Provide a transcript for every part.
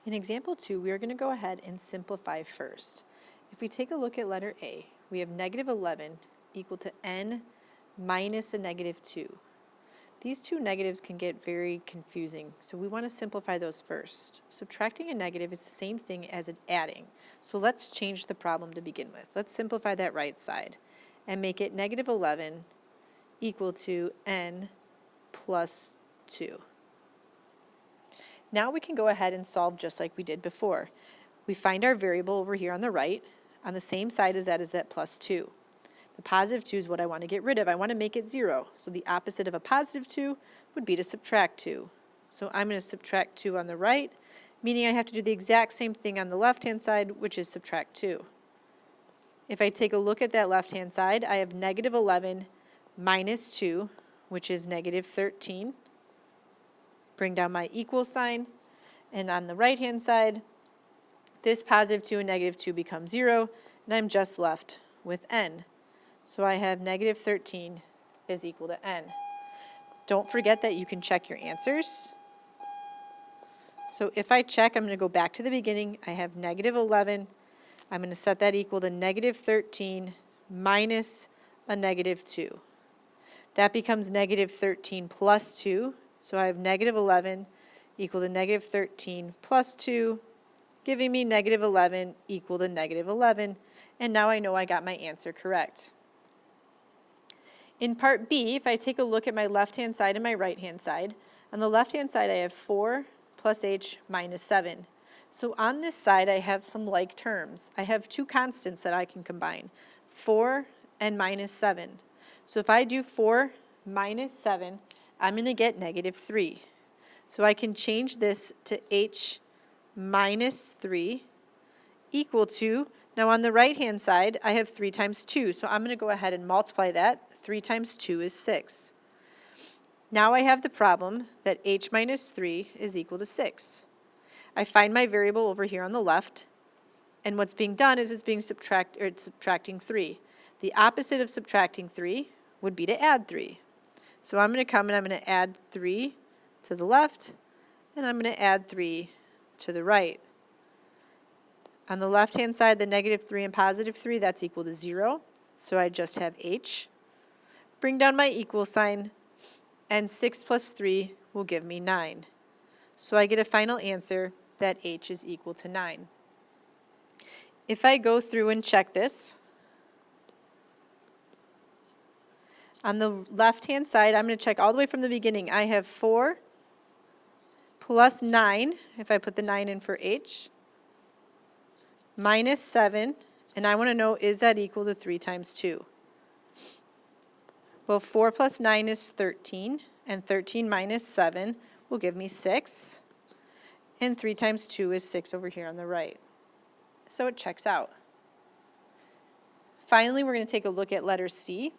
In example 2, we are going to go ahead and simplify first. If we take a look at letter A, we have negative 11 equal to n minus a negative 2. These two negatives can get very confusing, so we want to simplify those first. Subtracting a negative is the same thing as adding, so let's change the problem to begin with. Let's simplify that right side and make it negative 11 equal to n plus 2. Now we can go ahead and solve just like we did before. We find our variable over here on the right. On the same side as that is that plus 2. The positive 2 is what I want to get rid of. I want to make it 0. So the opposite of a positive 2 would be to subtract 2. So I'm going to subtract 2 on the right, meaning I have to do the exact same thing on the left-hand side, which is subtract 2. If I take a look at that left-hand side, I have negative 11 minus 2, which is negative 13. Bring down my equal sign, and on the right-hand side, this positive 2 and negative 2 become 0, and I'm just left with n. So I have negative 13 is equal to n. Don't forget that you can check your answers. So if I check, I'm going to go back to the beginning. I have negative 11. I'm going to set that equal to negative 13 minus a negative 2. That becomes negative 13 plus 2. So I have negative 11 equal to negative 13 plus 2, giving me negative 11 equal to negative 11. And now I know I got my answer correct. In part B, if I take a look at my left-hand side and my right-hand side, on the left-hand side I have 4 plus h minus 7. So on this side I have some like terms. I have two constants that I can combine, 4 and minus 7. So if I do 4 minus 7, I'm going to get negative 3. So I can change this to h minus 3 equal to, now on the right-hand side, I have 3 times 2. So I'm going to go ahead and multiply that. 3 times 2 is 6. Now I have the problem that h minus 3 is equal to 6. I find my variable over here on the left, and what's being done is it's subtracting 3. The opposite of subtracting 3 would be to add 3. So I'm going to come and I'm going to add 3 to the left, and I'm going to add 3 to the right. On the left-hand side, the negative 3 and positive 3, that's equal to 0. So I just have h. Bring down my equal sign, and 6 plus 3 will give me 9. So I get a final answer that h is equal to 9. If I go through and check this, on the left-hand side, I'm going to check all the way from the beginning. I have 4 plus 9, if I put the 9 in for h, minus 7, and I want to know, is that equal to 3 times 2? Well, 4 plus 9 is 13, and 13 minus 7 will give me 6, and 3 times 2 is 6 over here on the right. So it checks out. Finally, we're going to take a look at letter C.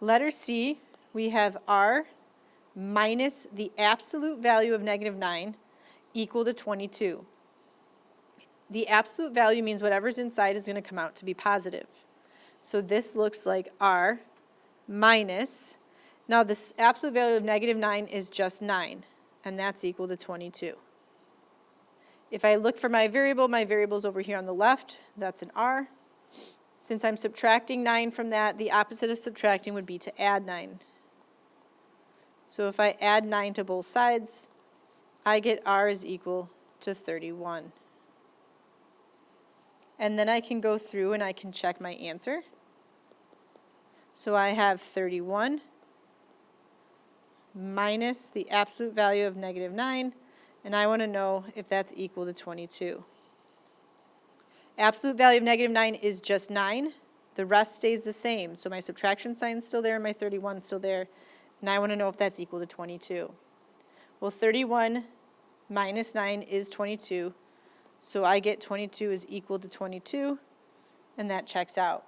Letter C, we have r minus the absolute value of negative 9 equal to 22. The absolute value means whatever's inside is going to come out to be positive. So this looks like r minus, now this absolute value of negative 9 is just 9, and that's equal to 22. If I look for my variable's over here on the left, that's an r. Since I'm subtracting 9 from that, the opposite of subtracting would be to add 9. So if I add 9 to both sides, I get r is equal to 31. And then I can go through and I can check my answer. So I have 31 minus the absolute value of negative 9, and I want to know if that's equal to 22. Absolute value of negative 9 is just 9. The rest stays the same. So my subtraction sign is still there and my 31 is still there. And I want to know if that's equal to 22. Well, 31 minus 9 is 22. So I get 22 is equal to 22, and that checks out.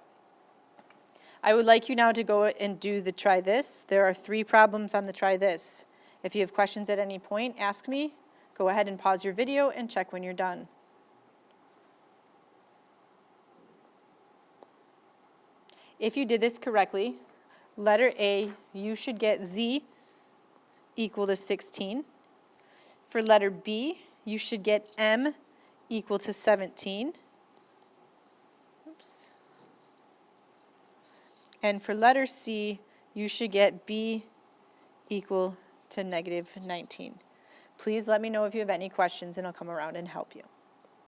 I would like you now to go and do the try this. There are 3 problems on the try this. If you have questions at any point, ask me. Go ahead and pause your video and check when you're done. If you did this correctly, letter A, you should get z equal to 16. For letter B, you should get M equal to 17. Oops. And for letter C, you should get B equal to negative 19. Please let me know if you have any questions and I'll come around and help you.